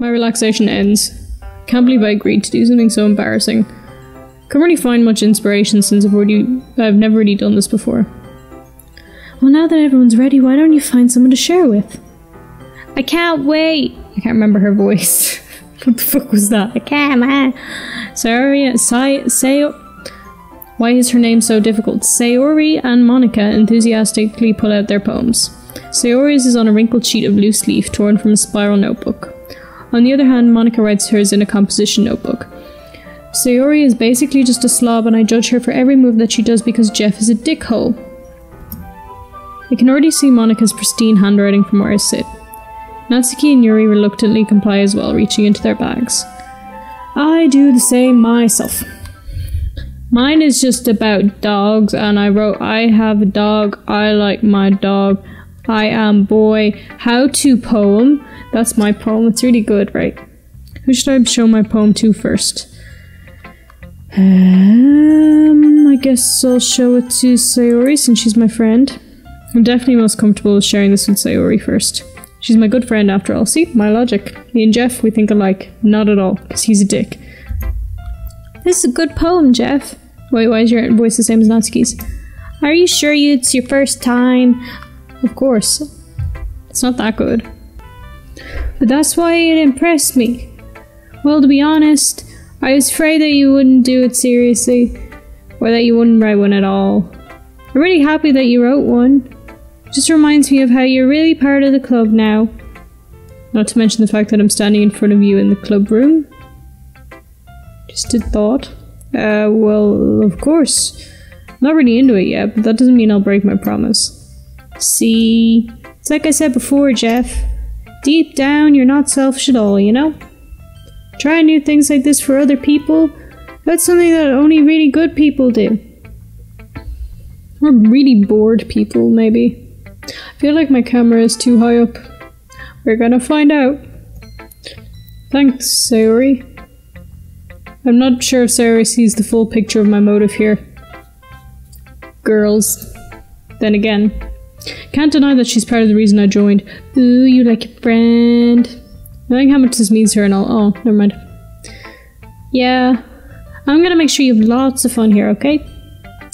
My relaxation ends. Can't believe I agreed to do something so embarrassing. Can't really find much inspiration since I've never really done this before. Well, now that everyone's ready, why don't you find someone to share with? I can't wait! I can't remember her voice. What the fuck was that? I can't, man. Why is her name so difficult? Sayori and Monica enthusiastically pull out their poems. Sayori's is on a wrinkled sheet of loose leaf torn from a spiral notebook. On the other hand, Monica writes hers in a composition notebook. Sayori is basically just a slob and I judge her for every move that she does because Jeff is a dickhole. I can already see Monica's pristine handwriting from where I sit. Natsuki and Yuri reluctantly comply as well, reaching into their bags. I do the same myself. Mine is just about dogs, and I wrote, I have a dog, I like my dog, I am boy. How to poem. That's my poem, it's really good, right? Who should I show my poem to first? I guess I'll show it to Sayori since she's my friend. I'm definitely most comfortable with sharing this with Sayori first. She's my good friend after all. See, my logic. Me and Jeff, we think alike. Not at all, because he's a dick. This is a good poem, Jeff. Wait, why is your voice the same as Natsuki's? Are you sure it's your first time? Of course. It's not that good. But that's why it impressed me. Well, to be honest, I was afraid that you wouldn't do it seriously, or that you wouldn't write one at all. I'm really happy that you wrote one. Just reminds me of how you're really part of the club now. Not to mention the fact that I'm standing in front of you in the club room. Just a thought. Well, of course. I'm not really into it yet, but that doesn't mean I'll break my promise. See? It's like I said before, Jeff. Deep down, you're not selfish at all, you know? Trying new things like this for other people, that's something that only really good people do. Or really bored people, maybe. I feel like my camera is too high up. We're gonna find out. Thanks, Sayori. I'm not sure if Sayori sees the full picture of my motive here. Girls. Then again, can't deny that she's part of the reason I joined. Ooh, you like your friend. I think how much this means to her and all. Oh, never mind. Yeah, I'm gonna make sure you have lots of fun here, okay?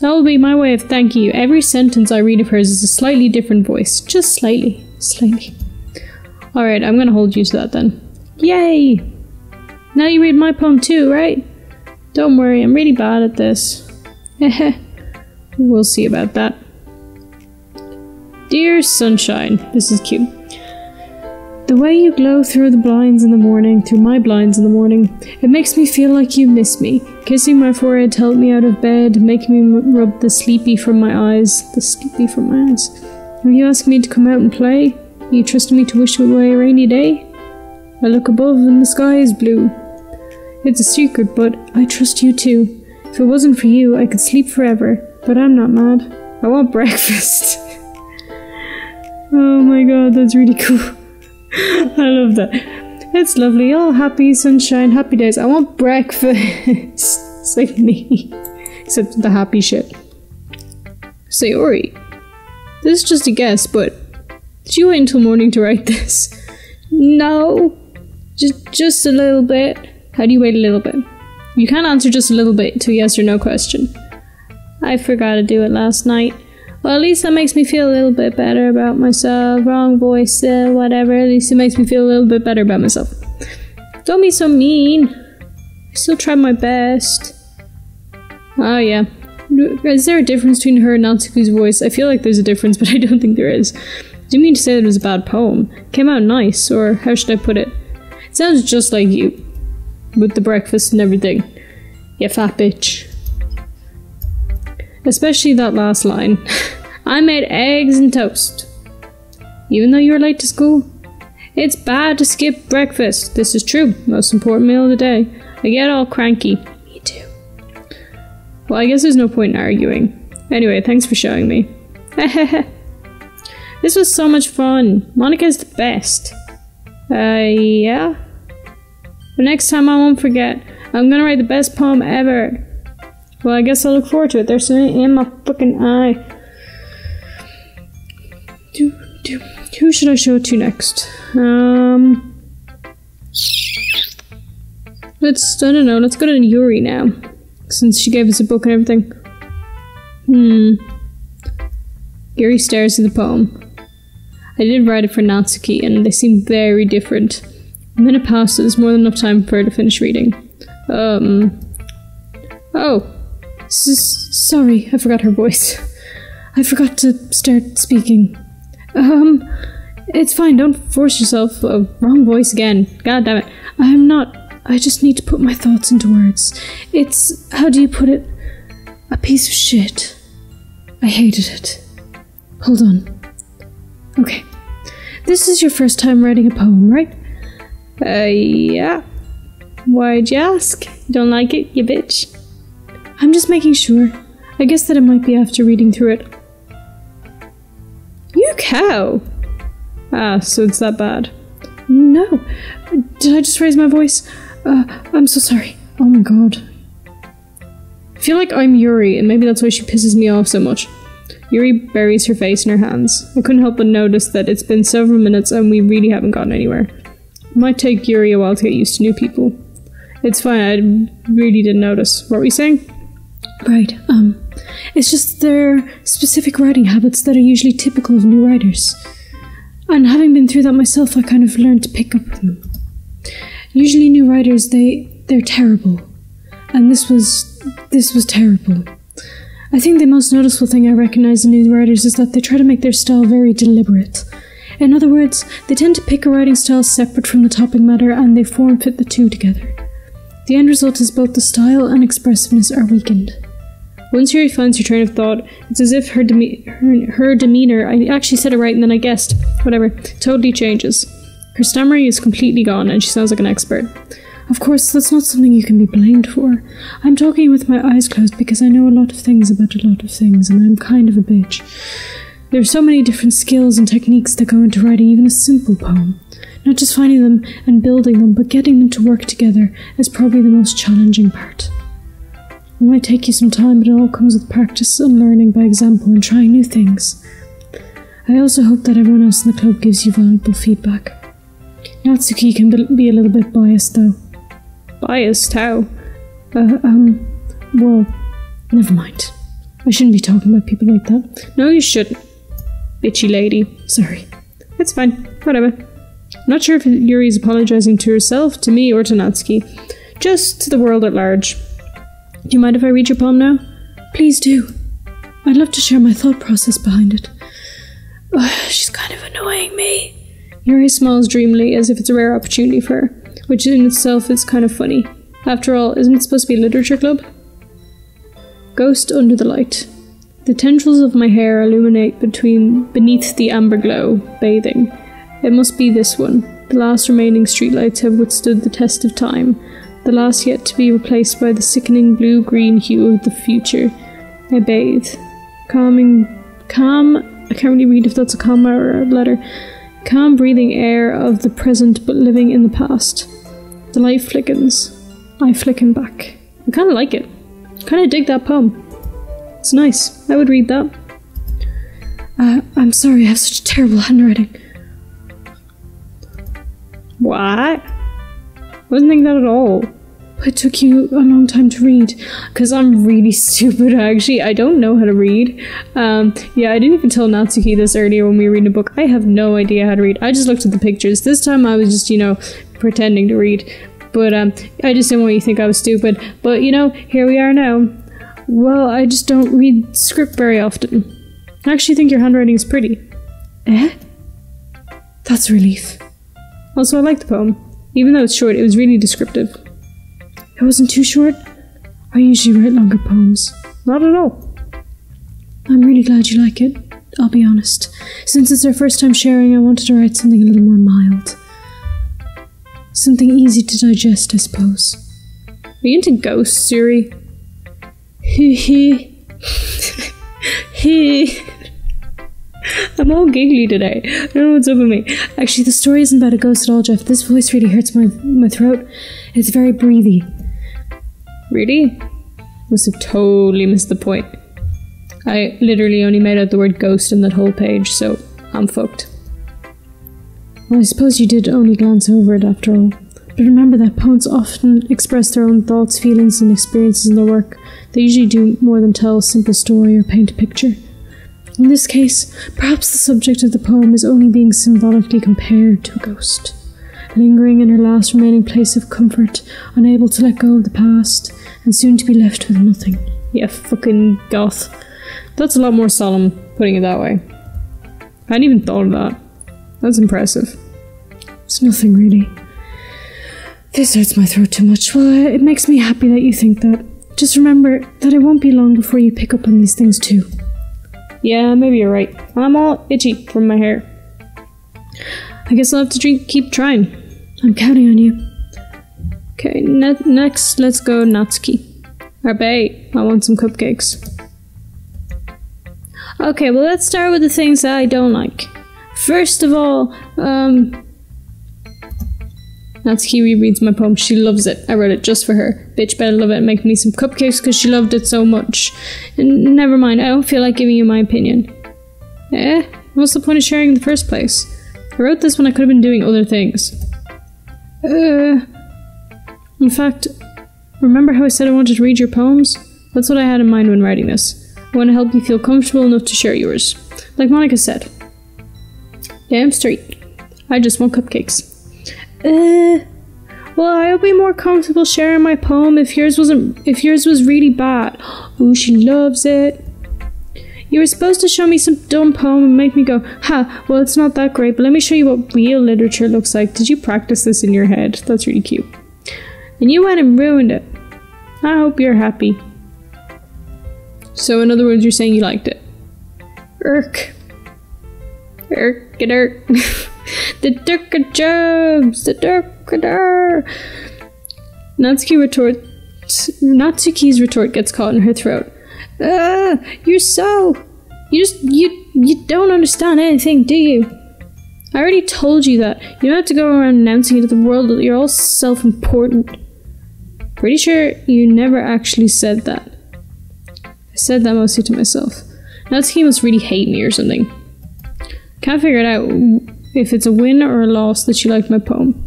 That will be my way of thanking you. Every sentence I read of hers is a slightly different voice. Just slightly. Slightly. Alright, I'm gonna hold you to that then. Yay! Now you read my poem too, right? Don't worry, I'm really bad at this. Heh. We'll see about that. Dear Sunshine. This is cute. The way you glow through the blinds in the morning, through my blinds in the morning, it makes me feel like you miss me. Kissing my forehead to help me out of bed, making me rub the sleepy from my eyes. The sleepy from my eyes. Are you asking me to come out and play? Are you trusting me to wish away a rainy day? I look above and the sky is blue. It's a secret, but I trust you too. If it wasn't for you, I could sleep forever. But I'm not mad. I want breakfast. Oh my god, that's really cool. I love that. It's lovely, all happy, sunshine, happy days. I want breakfast. It's like me. Except the happy shit. Sayori. This is just a guess, but did you wait until morning to write this? No. Just a little bit. How do you wait a little bit? You can't answer just a little bit to a yes or no question. I forgot to do it last night. Well, at least that makes me feel a little bit better about myself. Wrong voice, whatever. At least it makes me feel a little bit better about myself. Don't be so mean. I still tried my best. Oh, yeah. Is there a difference between her and Natsuki's voice? I feel like there's a difference, but I don't think there is. Do you mean to say that it was a bad poem? It came out nice, or how should I put it? It sounds just like you. With the breakfast and everything. You fat bitch. Especially that last line. I made eggs and toast. Even though you were late to school? It's bad to skip breakfast. This is true. Most important meal of the day. I get all cranky. Me too. Well, I guess there's no point in arguing. Anyway, thanks for showing me. This was so much fun. Monica's the best. Yeah? But next time I won't forget. I'm gonna write the best poem ever. Well, I guess I'll look forward to it. There's something in my fucking eye. Who should I show it to next? I don't know, let's go to Yuri now. Since she gave us a book and everything. Yuri stares at the poem. I did write it for Natsuki, and they seem very different. A minute passes, more than enough time for her to finish reading. Sorry, I forgot her voice. I forgot to start speaking. It's fine, don't force yourself. Wrong voice again. God damn it. I just need to put my thoughts into words. It's, how do you put it? A piece of shit. I hated it. Hold on. Okay. This is your first time writing a poem, right? Yeah. Why'd you ask? You don't like it, you bitch? I'm just making sure. I guess that it might be after reading through it. You cow! Ah, so it's that bad. No. Did I just raise my voice? I'm so sorry. Oh my god. I feel like I'm Yuri, and maybe that's why she pisses me off so much. Yuri buries her face in her hands. I couldn't help but notice that it's been several minutes and we really haven't gotten anywhere. It might take Yuri a while to get used to new people. It's fine, I really didn't notice. What were you saying? Right, it's just there are specific writing habits that are usually typical of new writers. And having been through that myself, I kind of learned to pick up with them. Usually new writers, they're terrible. And this was terrible. I think the most noticeable thing I recognize in new writers is that they try to make their style very deliberate. In other words, they tend to pick a writing style separate from the topic matter and they form-fit the two together. The end result is both the style and expressiveness are weakened. Once Yuri finds her train of thought, it's as if her demeanour, I actually said it right and then I guessed, whatever, totally changes. Her stammering is completely gone and she sounds like an expert. Of course, that's not something you can be blamed for. I'm talking with my eyes closed because I know a lot of things about a lot of things and I'm kind of a bitch. There are so many different skills and techniques that go into writing even a simple poem. Not just finding them and building them, but getting them to work together is probably the most challenging part. It might take you some time, but it all comes with practice and learning by example and trying new things. I also hope that everyone else in the club gives you valuable feedback. Natsuki can be a little bit biased though. Biased? How? Well, never mind. I shouldn't be talking about people like that. No, you shouldn't. Bitchy lady. Sorry. It's fine. Whatever. I'm not sure if Yuri is apologising to herself, to me, or to Natsuki. Just to the world at large. Do you mind if I read your poem now? Please do. I'd love to share my thought process behind it. She's kind of annoying me. Yuri smiles dreamily as if it's a rare opportunity for her, which in itself is kind of funny. After all, isn't it supposed to be a literature club? Ghost under the light. The tendrils of my hair illuminate beneath the amber glow, bathing. It must be this one. The last remaining streetlights have withstood the test of time, the last yet to be replaced by the sickening blue-green hue of the future. I bathe. Calm, I can't really read if that's a comma or a letter. Calm breathing air of the present but living in the past. The light flickens. I flicken back. I kinda like it. Kinda dig that poem. It's nice. I would read that. I'm sorry, I have such terrible handwriting. What? I wasn't thinking that at all. It took you a long time to read. Because I'm really stupid, actually. I don't know how to read. Yeah, I didn't even tell Natsuki this earlier when we were reading a book. I have no idea how to read. I just looked at the pictures. This time I was just, pretending to read. But I just didn't want you to think I was stupid. But, here we are now. Well, I just don't read script very often. I actually think your handwriting is pretty. Eh? That's a relief. Also, I like the poem. Even though it's short, it was really descriptive. It wasn't too short. I usually write longer poems. Not at all. I'm really glad you like it, I'll be honest. Since it's our first time sharing, I wanted to write something a little more mild. Something easy to digest, I suppose. Are you into ghosts, Yuri? Hee. I'm all giggly today. I don't know what's up with me. Actually, the story isn't about a ghost at all, Jeff. This voice really hurts my throat. It's very breathy. Really? Must have totally missed the point. I literally only made out the word ghost in that whole page, so I'm fucked. Well, I suppose you did only glance over it after all. But remember that poets often express their own thoughts, feelings, and experiences in their work. They usually do more than tell a simple story or paint a picture. In this case, perhaps the subject of the poem is only being symbolically compared to a ghost, lingering in her last remaining place of comfort, unable to let go of the past, and soon to be left with nothing. Yeah, fucking goth. That's a lot more solemn, putting it that way. I hadn't even thought of that. That's impressive. It's nothing, really. This hurts my throat too much. Well, it makes me happy that you think that. Just remember that it won't be long before you pick up on these things too. Yeah, maybe you're right. I'm all itchy from my hair. I guess I'll have to keep trying. I'm counting on you. Okay, next let's go Natsuki. Or bae, I want some cupcakes. Okay, well let's start with the things that I don't like. First of all, Natsuki rereads my poem. She loves it. I wrote it just for her. Bitch better love it and make me some cupcakes because she loved it so much. And never mind, I don't feel like giving you my opinion. What's the point of sharing in the first place? I wrote this when I could have been doing other things. In fact, remember how I said I wanted to read your poems? That's what I had in mind when writing this. I want to help you feel comfortable enough to share yours. Like Monica said. Damn straight. I just want cupcakes. Well, I'll be more comfortable sharing my poem if yours was really bad. Ooh, she loves it. You were supposed to show me some dumb poem and make me go, ha, well, it's not that great, but let me show you what real literature looks like. Did you practice this in your head? That's really cute. And you went and ruined it. I hope you're happy. So, in other words, you're saying you liked it. Irk. The Durka Jobs! The Durka. Natsuki's retort gets caught in her throat. You don't understand anything, do you? I already told you that. You don't have to go around announcing it to the world that you're all self-important. Pretty sure you never actually said that. I said that mostly to myself. Natsuki must really hate me or something. Can't figure it out if it's a win or a loss that you liked my poem.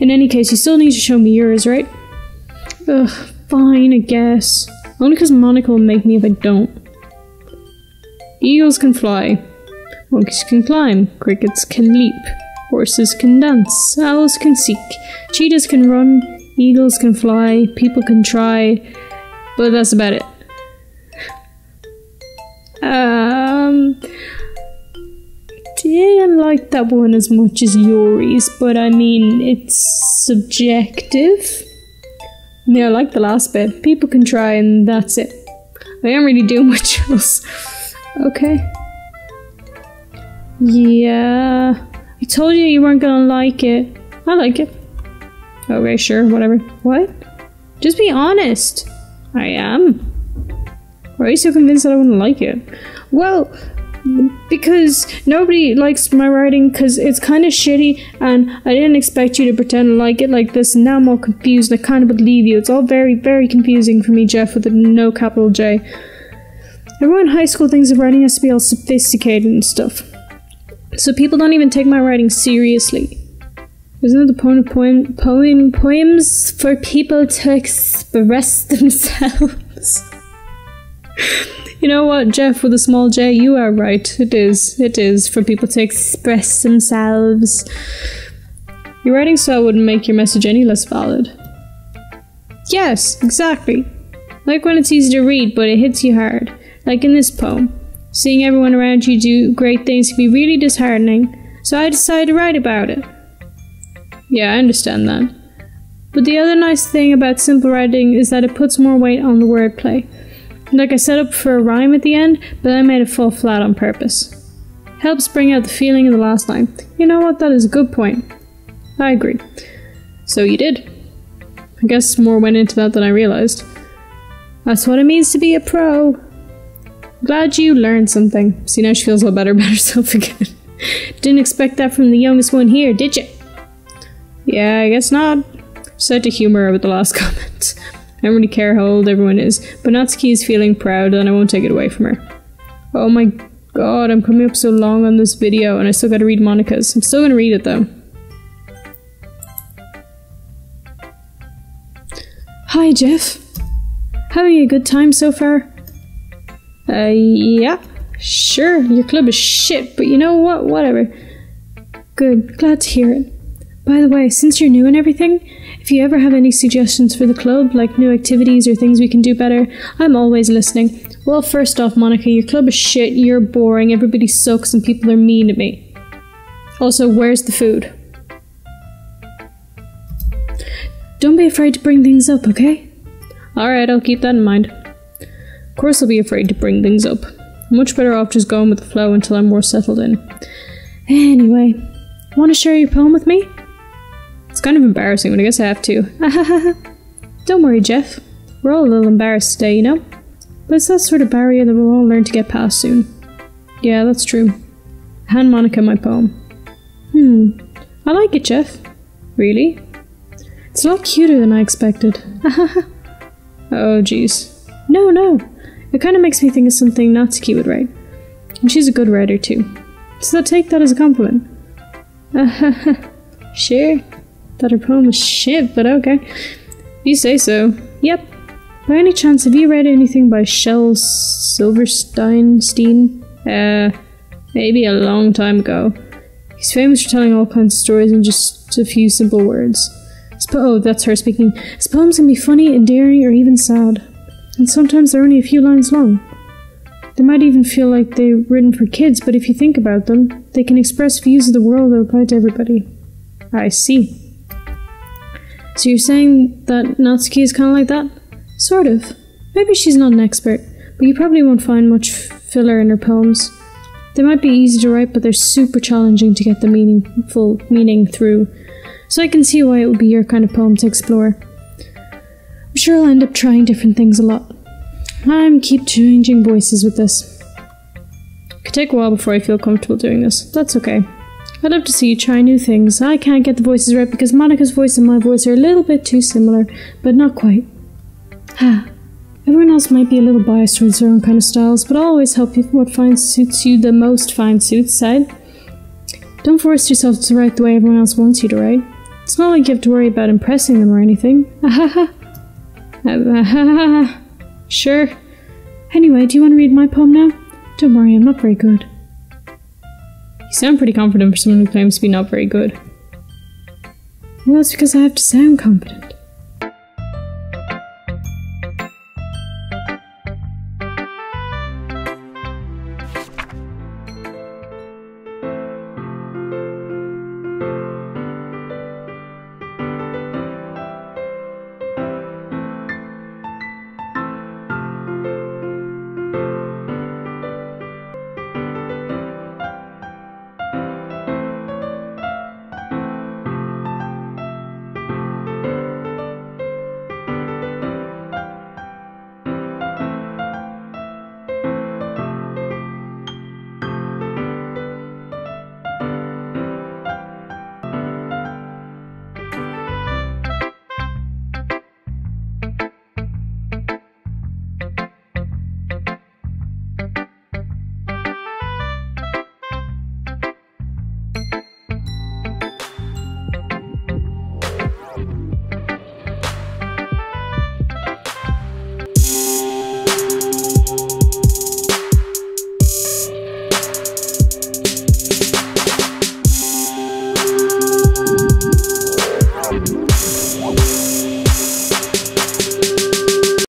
In any case, you still need to show me yours, right? Ugh, fine, I guess. Only because Monica will make me if I don't. Eagles can fly. Monkeys can climb. Crickets can leap. Horses can dance. Owls can seek. Cheetahs can run. Eagles can fly. People can try. But that's about it. Didn't like that one as much as Yuri's, but I mean, it's subjective. I mean, I like the last bit. People can try and that's it. I don't really do much else. Okay. Yeah. I told you you weren't gonna like it. I like it. Okay, sure, whatever. What? Just be honest. I am. Why are you so convinced that I wouldn't like it? Well, because nobody likes my writing because it's kind of shitty and I didn't expect you to pretend to like it like this and now I'm all confused and I kind of believe you. It's all very, very confusing for me, Jeff, with a no capital J. Everyone in high school thinks that writing has to be all sophisticated and stuff. So people don't even take my writing seriously. Isn't it the point of poems for people to express themselves? You know what, Jeff with a small j, you are right. It is for people to express themselves. Your writing style wouldn't make your message any less valid. Yes, exactly. Like when it's easy to read, but it hits you hard. Like in this poem. Seeing everyone around you do great things can be really disheartening, so I decided to write about it. Yeah, I understand that. But the other nice thing about simple writing is that it puts more weight on the wordplay. Like I set up for a rhyme at the end, but I made it fall flat on purpose. Helps bring out the feeling of the last line. You know what, that is a good point. I agree. So you did. I guess more went into that than I realized. That's what it means to be a pro. Glad you learned something. See, now she feels a lot better about herself again. Didn't expect that from the youngest one here, did you? Yeah, I guess not. Just had to humor her with the last comment. I don't really care how old everyone is, but Natsuki is feeling proud and I won't take it away from her. Oh my god, I'm coming up so long on this video and I still gotta read Monica's. I'm still gonna read it though. Hi, Jeff. Having a good time so far? Yeah. Sure, your club is shit, but you know what? Whatever. Good, glad to hear it. By the way, since you're new and everything, if you ever have any suggestions for the club, like new activities or things we can do better, I'm always listening. Well, first off, Monica, your club is shit, you're boring, everybody sucks, and people are mean to me. Also, where's the food? Don't be afraid to bring things up, okay? Alright, I'll keep that in mind. Of course I'll be afraid to bring things up. I'm much better off just going with the flow until I'm more settled in. Anyway, want to share your poem with me? It's kind of embarrassing, but I guess I have to. Don't worry, Jeff. We're all a little embarrassed today, you know? But it's that sort of barrier that we'll all learn to get past soon. Yeah, that's true. Hand Monica my poem. I like it, Jeff. Really? It's a lot cuter than I expected. Oh, jeez. No. It kind of makes me think of something Natsuki would write. And she's a good writer, too. So take that as a compliment. Sure. Thought her poem was shit, but okay. You say so. Yep. By any chance, have you read anything by Shel Silverstein? Maybe a long time ago. He's famous for telling all kinds of stories in just a few simple words. Oh, that's her speaking. His poems can be funny, endearing, or even sad. And sometimes they're only a few lines long. They might even feel like they're written for kids, but if you think about them, they can express views of the world that apply to everybody. I see. So you're saying that Natsuki is kind of like that? Sort of. Maybe she's not an expert, but you probably won't find much filler in her poems. They might be easy to write, but they're super challenging to get the meaningful meaning through. So I can see why it would be your kind of poem to explore. I'm sure I'll end up trying different things a lot. I'm keep changing voices with this. It could take a while before I feel comfortable doing this. That's okay. I'd love to see you try new things. I can't get the voices right because Monica's voice and my voice are a little bit too similar, but not quite. Everyone else might be a little biased towards their own kind of styles, but I'll always help you what suits you the most. Fine suits side. Don't force yourself to write the way everyone else wants you to write. It's not like you have to worry about impressing them or anything. Sure. Anyway, do you want to read my poem now? Don't worry, I'm not very good. You sound pretty confident for someone who claims to be not very good. Well, that's because I have to sound confident.